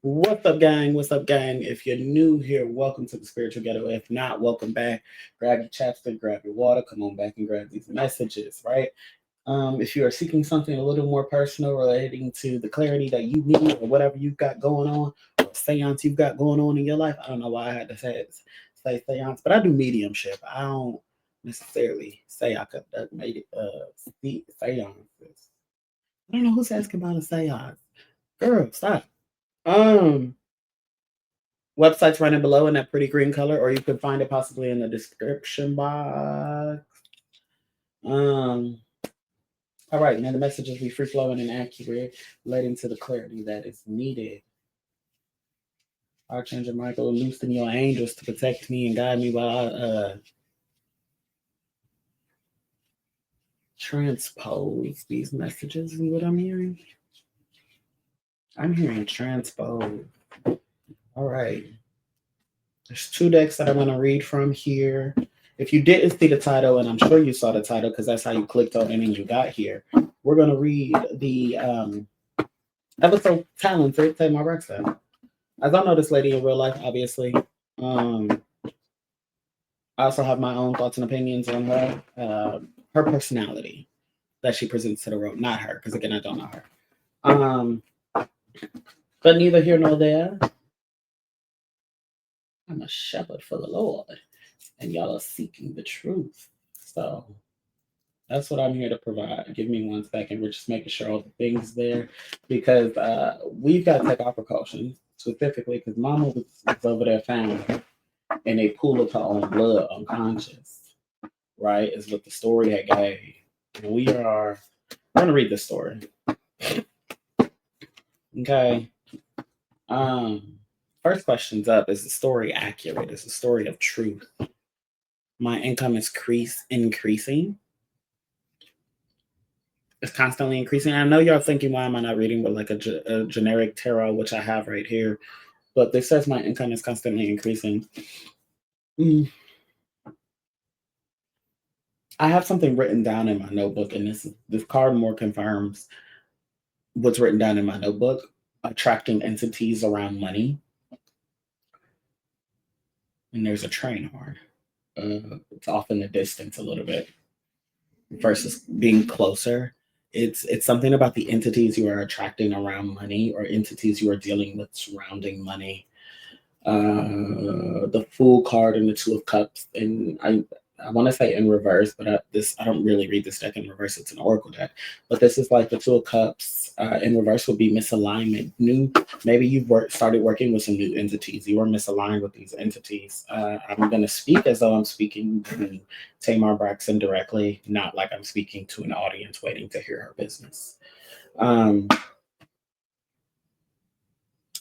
What's up, gang? What's up, gang? If you're new here, welcome to the Spiritual Ghetto. If not, welcome back. Grab your chapstick, grab your water, come on back and grab these messages, right? If you are seeking something a little more personal relating to the clarity that you need or whatever you've got going on, or seance you've got going on in your life, I don't know why I had to say seance, but I do mediumship. I don't necessarily say I could made it seances. I don't know who's asking about a seance. Girl, stop. Um, Website's running below in that pretty green color, or you can find it possibly in the description box. Um, all right, now the messages be free flowing and accurate, relating to the clarity that is needed. Archangel Michael, loosen your angels to protect me and guide me while I transpose these messages. And what I'm hearing? I'm hearing transpose. All right. There's two decks that I'm going to read from here. If you didn't see the title, and I'm sure you saw the title because that's how you clicked on it and you got here, we're going to read the ever so talented Tamar Braxton. As I know this lady in real life, obviously. I also have my own thoughts and opinions on her personality that she presents to the world. Not her, because again, I don't know her. But neither here nor there. I'm a shepherd for the Lord, and y'all are seeking the truth. So that's what I'm here to provide. Give me 1 second. We're just making sure all the things there because we've got to take our precautions, specifically because Mama was over there found in a pool of her own blood, unconscious. Right, is what the story had gave. And we're going to read the story. Okay. First question's up. Is the story accurate? Is the story of truth? My income is increasing. It's constantly increasing. I know y'all thinking, why am I not reading with like a generic tarot, which I have right here? But this says my income is constantly increasing. I have something written down in my notebook, and this card more confirms what's written down in my notebook. Attracting entities around money. And there's a train horn. It's off in the distance a little bit versus being closer. It's something about the entities you are attracting around money or entities you are dealing with surrounding money. The Fool card and the Two of Cups, and I want to say in reverse, but I don't really read this deck in reverse. It's an Oracle deck, but this is like the Two of Cups in reverse would be misalignment. Maybe you've started working with some new entities. You are misaligned with these entities. I'm going to speak as though I'm speaking to Tamar Braxton directly, not like I'm speaking to an audience waiting to hear her business.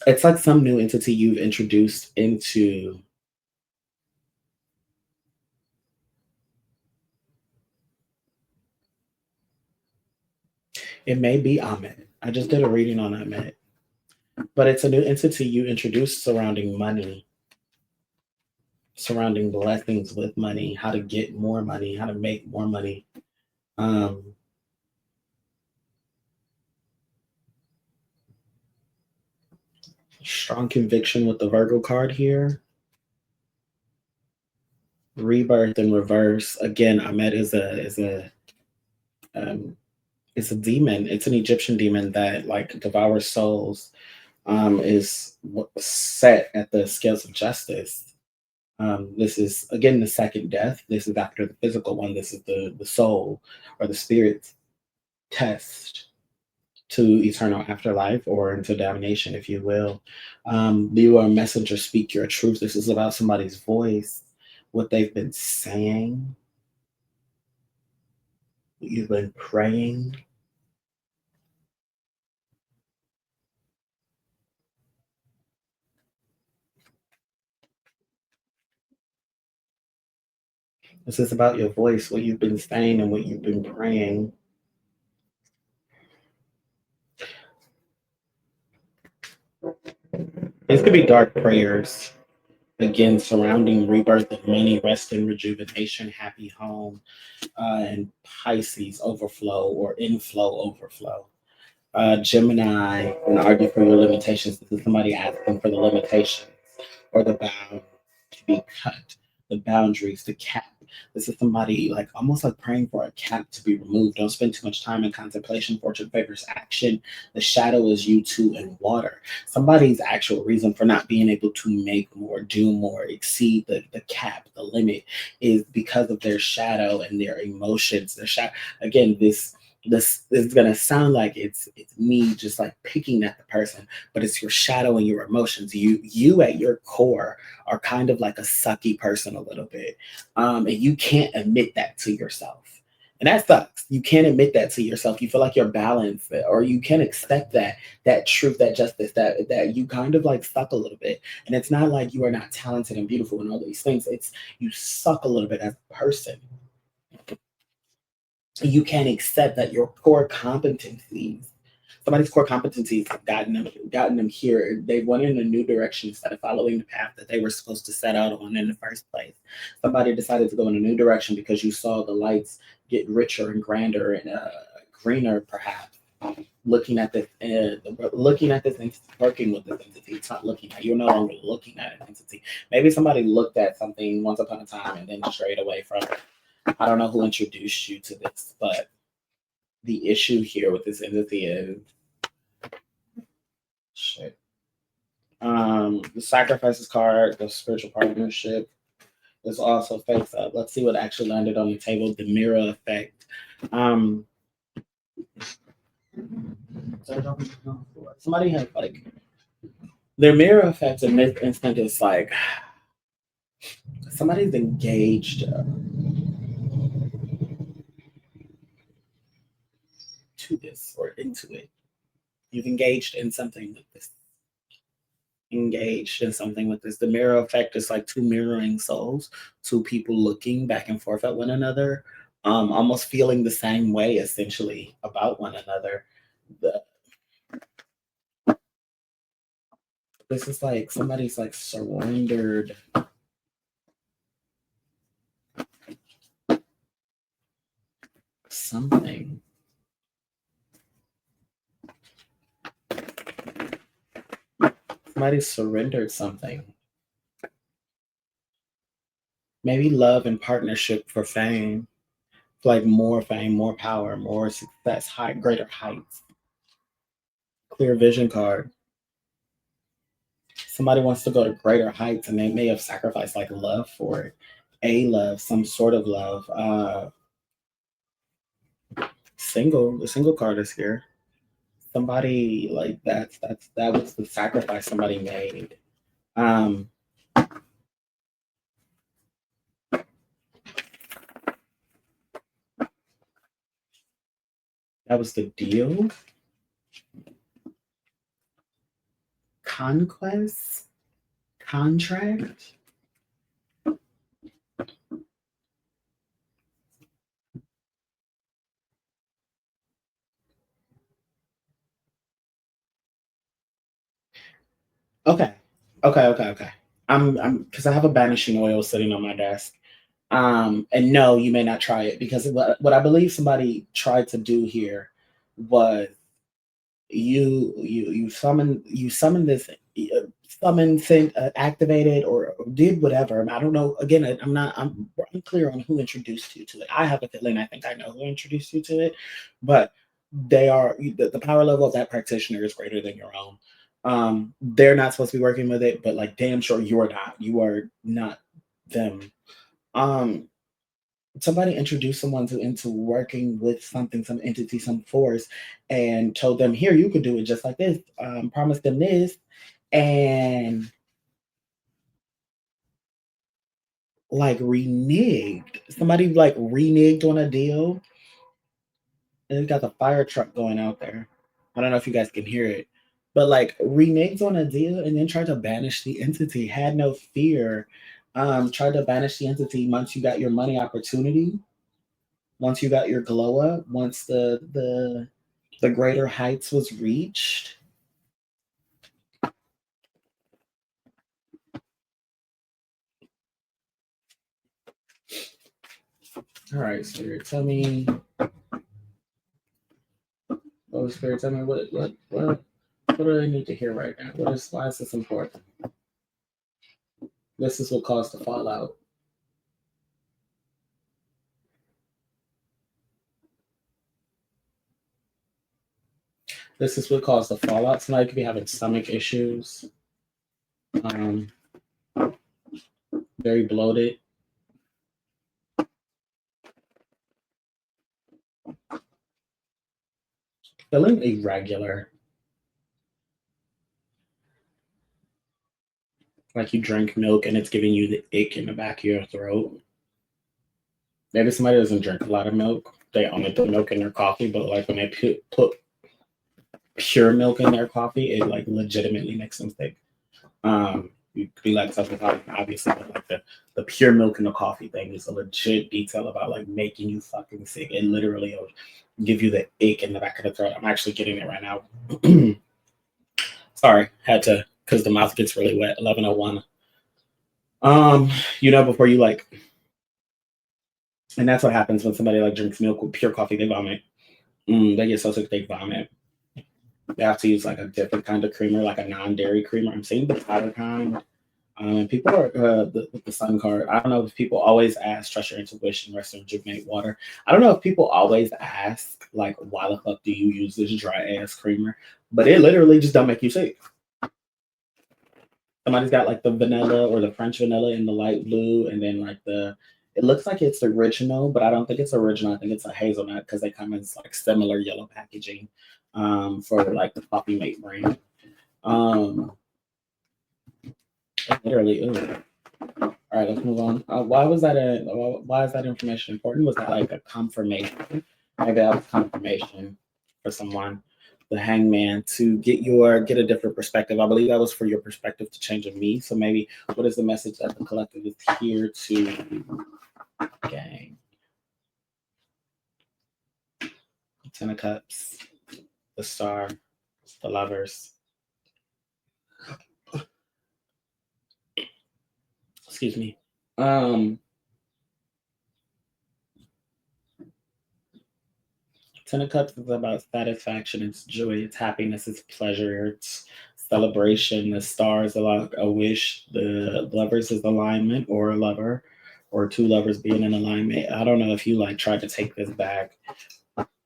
It's like some new entity you've introduced into it may be Ahmed. I just did a reading on Ahmed. But it's a new entity you introduced surrounding money, surrounding blessings with money, how to get more money, how to make more money. Strong conviction with the Virgo card here. Rebirth in reverse. Again, Ahmed is a it's a demon. It's an Egyptian demon that like devours souls. Is set at the scales of justice. This is again the second death. This is after the physical one. This is the soul or the spirit's test to eternal afterlife or into damnation, if you will. You are a messenger, speak your truth. This is about somebody's voice, what they've been saying, what you've been praying. This is about your voice, what you've been saying and what you've been praying. These could be dark prayers. Again, surrounding rebirth of money, rest and rejuvenation, happy home, and Pisces overflow or inflow overflow. Gemini, and argue for your limitations. This is somebody asking for the limitations or the bound to be cut, the boundaries, the cap. This is somebody like almost like praying for a cap to be removed. Don't spend too much time in contemplation. Fortune favors action. The shadow is you two and water. Somebody's actual reason for not being able to make more, do more, exceed the cap, the limit, is because of their shadow and their emotions. Their shadow, again, this is gonna sound like it's me just like picking at the person, but it's your shadow and your emotions. You at your core are kind of like a sucky person a little bit, and you can't admit that to yourself, and that sucks. You can't admit that to yourself. You feel like you're balanced, or you can't accept that truth, that justice, that you kind of like suck a little bit. And it's not like you are not talented and beautiful and all these things. It's you suck a little bit as a person. You can't accept that your core competencies, somebody's core competencies have gotten them here. They went in a new direction instead of following the path that they were supposed to set out on in the first place. Somebody decided to go in a new direction because you saw the lights get richer and grander and greener, perhaps. Looking at this entity, working with this entity. It's not looking at, you're no longer looking at an entity. Maybe somebody looked at something once upon a time and then strayed away from it. I don't know who introduced you to this, but the issue here with this entity is shit. The sacrifices card, the spiritual partnership is also face up. Let's see what actually landed on the table. The mirror effect. Um, somebody has like their mirror effect in this instant is like somebody's engaged to this or into it. You've engaged in something with this. Engaged in something with this. The mirror effect is like two mirroring souls, two people looking back and forth at one another, almost feeling the same way essentially about one another. The, this is like somebody's like surrendered something. Somebody surrendered something. Maybe love and partnership for fame, like more fame, more power, more success, high, greater heights. Clear vision card. Somebody wants to go to greater heights and they may have sacrificed like love for it. A love, some sort of love. The single card is here. Somebody like that was the sacrifice somebody made. Um that was the deal. Conquest, contract. Okay. Okay. I'm because I have a banishing oil sitting on my desk. And no, you may not try it because what I believe somebody tried to do here was you summon this summon sent activated or did whatever. I don't know. Again, I'm unclear on who introduced you to it. I have a feeling I think I know who introduced you to it, but the power level of that practitioner is greater than your own. They're not supposed to be working with it, but like damn sure you are not them. um Somebody introduced someone into working with something, some entity, some force, and told them, "Here, you could do it just like this." Promised them this, and like reneged. Somebody like reneged on a deal, and it's got the fire truck going out there. I don't know if you guys can hear it, but like reneged on a deal and then tried to banish the entity. Had no fear. Tried to banish the entity once you got your money opportunity, once you got your glow up, once the greater heights was reached. All right, Spirit, tell me Holy Spirit, tell me what do I need to hear right now? Why is this important? This is what caused the fallout. This is what caused the fallout. Somebody could be having stomach issues. Very bloated. Feeling irregular. Like you drink milk and it's giving you the ick in the back of your throat. Maybe somebody doesn't drink a lot of milk. They only put milk in their coffee, but like when they put pure milk in their coffee, it like legitimately makes them sick. You could be like something obviously, but like the pure milk in the coffee thing is a legit detail about like making you fucking sick. It literally will give you the ache in the back of the throat. I'm actually getting it right now. Sorry, had to because the mouth gets really wet. 11:01. Before you like, and that's what happens when somebody like drinks milk with pure coffee. They vomit. They get so sick they vomit. They have to use like a different kind of creamer, like a non-dairy creamer. I'm saying the powder kind. And people are with the sun card. I don't know if people always ask, trust your intuition, rest and rejuvenate water. I don't know if people always ask, like, why the fuck do you use this dry ass creamer? But it literally just don't make you sick. Somebody's got like the vanilla or the French vanilla in the light blue, and then like it looks like it's original, but I don't think it's original. I think it's a hazelnut because they come in like similar yellow packaging for like the Coffee Mate brand. Literally, ooh. All right, let's move on. Why is that information important? Was that like a confirmation? Maybe that was confirmation for someone, the hangman, to get a different perspective. I believe that was for your perspective to change of me. So maybe what is the message that the collective is here to gain? Ten of Cups, the Star, the Lovers. Excuse me. Ten of Cups is about satisfaction, it's joy, it's happiness, it's pleasure, it's celebration. The Star is a wish. The Lovers is alignment or a lover, or two lovers being in alignment. I don't know if you like tried to take this back.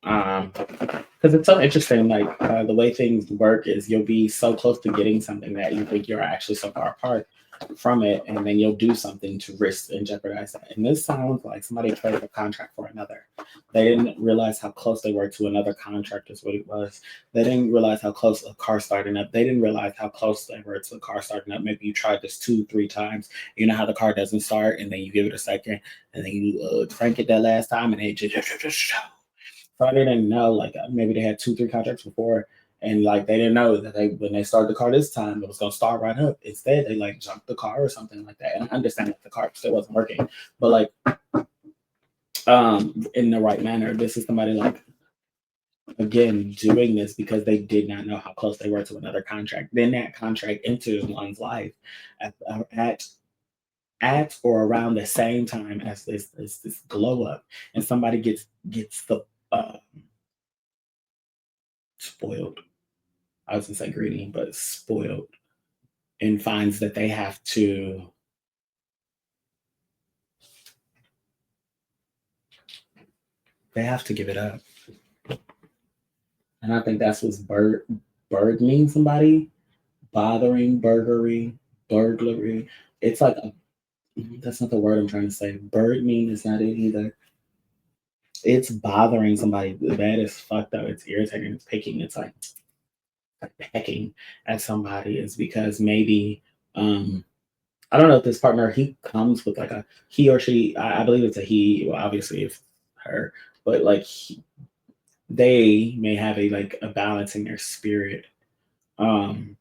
Because it's so interesting, like the way things work is you'll be so close to getting something that you think you're actually so far apart from it, and then you'll do something to risk and jeopardize that. And this sounds like somebody traded a contract for another. They didn't realize how close they were to another contract is what it was. They didn't realize how close a car starting up. They didn't realize how close they were to a car starting up. Maybe you tried this 2-3 times. You know how the car doesn't start, and then you give it a second, and then you crank it that last time, and it just so I didn't know, like maybe they had 2-3 contracts before, and like they didn't know that when they started the car this time, it was gonna start right up. Instead, they like jumped the car or something like that. And I understand that the car still wasn't working, but like in the right manner. This is somebody like again doing this because they did not know how close they were to another contract. Then that contract entered one's life at or around the same time as this glow up, and somebody gets the spoiled. I was gonna say greedy, but spoiled, and finds that they have to give it up. And I think that's what's bird means somebody bothering, burglary. It's like that's not the word I'm trying to say. Bird mean is not it either. It's bothering somebody. That is fucked up. It's irritating. It's picking. It's like pecking at somebody is because maybe I don't know if this partner he comes with like a he or she. I believe it's a he. Well, obviously it's her, but like they may have a balance in their spirit um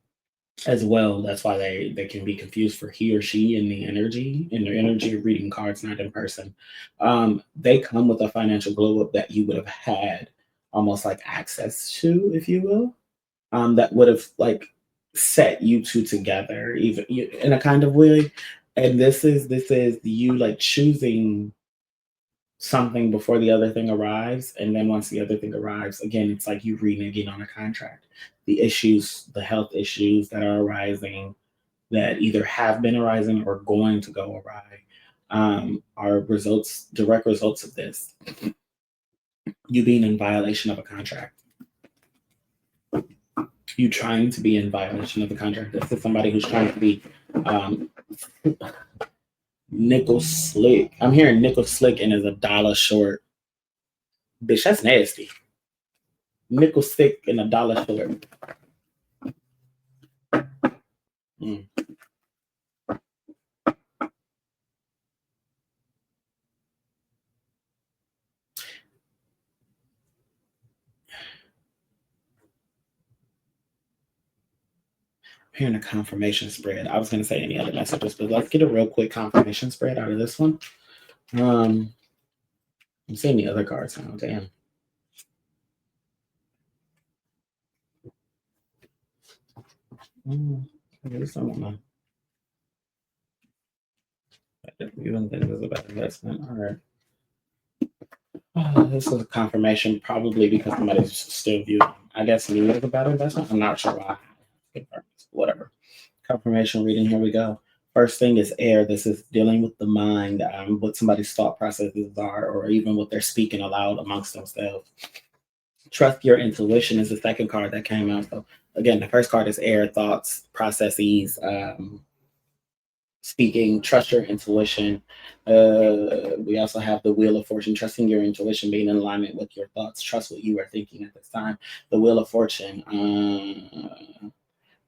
as well. That's why they can be confused for he or she in their energy of reading cards, not in person. They come with a financial glow up that you would have had almost like access to, if you will, that would have like set you two together, even in a kind of way. And this is you like choosing something before the other thing arrives. And then once the other thing arrives, again, it's like you reneging on a contract. The issues, the health issues that are arising, that either have been arising or going to go awry, are results, direct results of this. You being in violation of a contract. You trying to be in violation of the contract. This is somebody who's trying to be nickel slick. I'm hearing nickel slick and is $1 short. Bitch, that's nasty. Nickel slick and $1 short. Mm. Hearing a confirmation spread. I was going to say any other messages, but let's get a real quick confirmation spread out of this one. I'm seeing the other cards now. Damn. I guess I want to. Even think this is a bad investment. All right. This is a confirmation, probably because somebody's still viewing. I guess me as a bad investment. I'm not sure why. Whatever. Confirmation reading. Here we go. First thing is air. This is dealing with the mind, what somebody's thought processes are, or even what they're speaking aloud amongst themselves. Trust your intuition is the second card that came out. So again, the first card is air, thoughts, processes, speaking. Trust your intuition. We also have the Wheel of Fortune, trusting your intuition, being in alignment with your thoughts. Trust what you are thinking at this time. The Wheel of Fortune,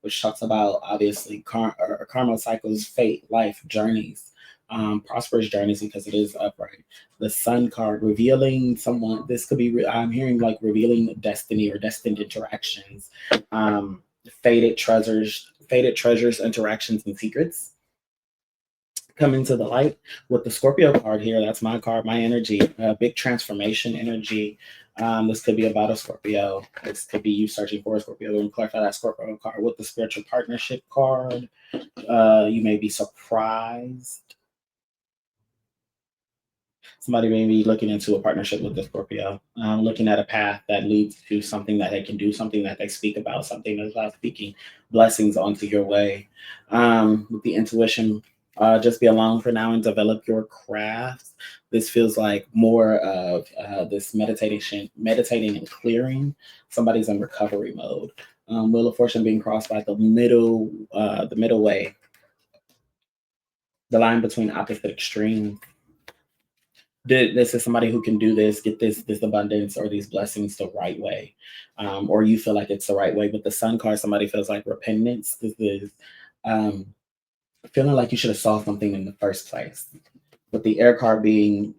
which talks about obviously karma cycles, fate, life, journeys, prosperous journeys because it is upright. The Sun card, revealing someone. This could be. I'm hearing like revealing destiny or destined interactions, fated treasures, interactions and secrets coming to the light. With the Scorpio card here, that's my card, my energy, big transformation energy. This could be about a Scorpio. This could be you searching for a Scorpio. And clarify that Scorpio card with the spiritual partnership card. You may be surprised. Somebody may be looking into a partnership with the Scorpio, looking at a path that leads to something that they can do, something that they speak about, something that's about speaking blessings onto your way. With the intuition, just be alone for now and develop your crafts. This feels like more of this meditation, meditating and clearing. Somebody's in recovery mode. Wheel of Fortune being crossed by the middle way, the line between opposite extremes. This is somebody who can do this, get this abundance or these blessings the right way, or you feel like it's the right way. With the Sun card, somebody feels like repentance. This is feeling like you should have saw something in the first place. With the Air card being,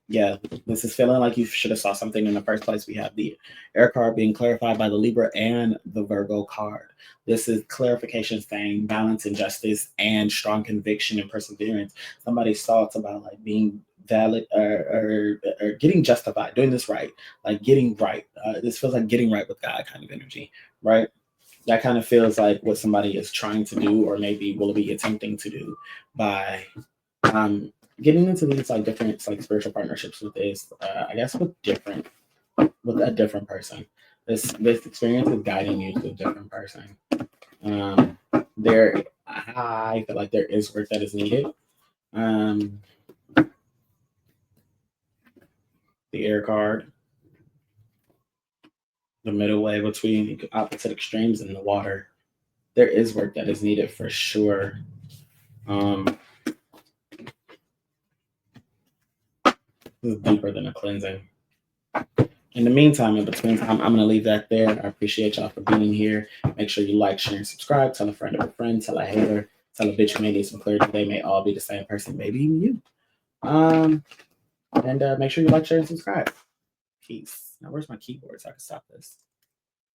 yeah, this is feeling like you should have saw something in the first place. We have the Air card being clarified by the Libra and the Virgo card. This is clarification saying balance and justice and strong conviction and perseverance. Somebody's thoughts about like being valid or getting justified, doing this right, like getting right. This feels like getting right with God kind of energy, right? That kind of feels like what somebody is trying to do or maybe will be attempting to do by getting into these like different like spiritual partnerships with this, I guess with a different person. This experience is guiding you to a different person. I feel like there is work that is needed. The Air card, the middle way between opposite extremes in the water. There is work that is needed for sure. This is deeper than a cleansing. In the meantime, in between time, I'm going to leave that there. I appreciate y'all for being here. Make sure you like, share, and subscribe. Tell a friend of a friend. Tell a hater. Tell a bitch who may need some clarity. They may all be the same person. Maybe even you. And make sure you like, share, and subscribe. Peace. Now, where's my keyboard so I can stop this?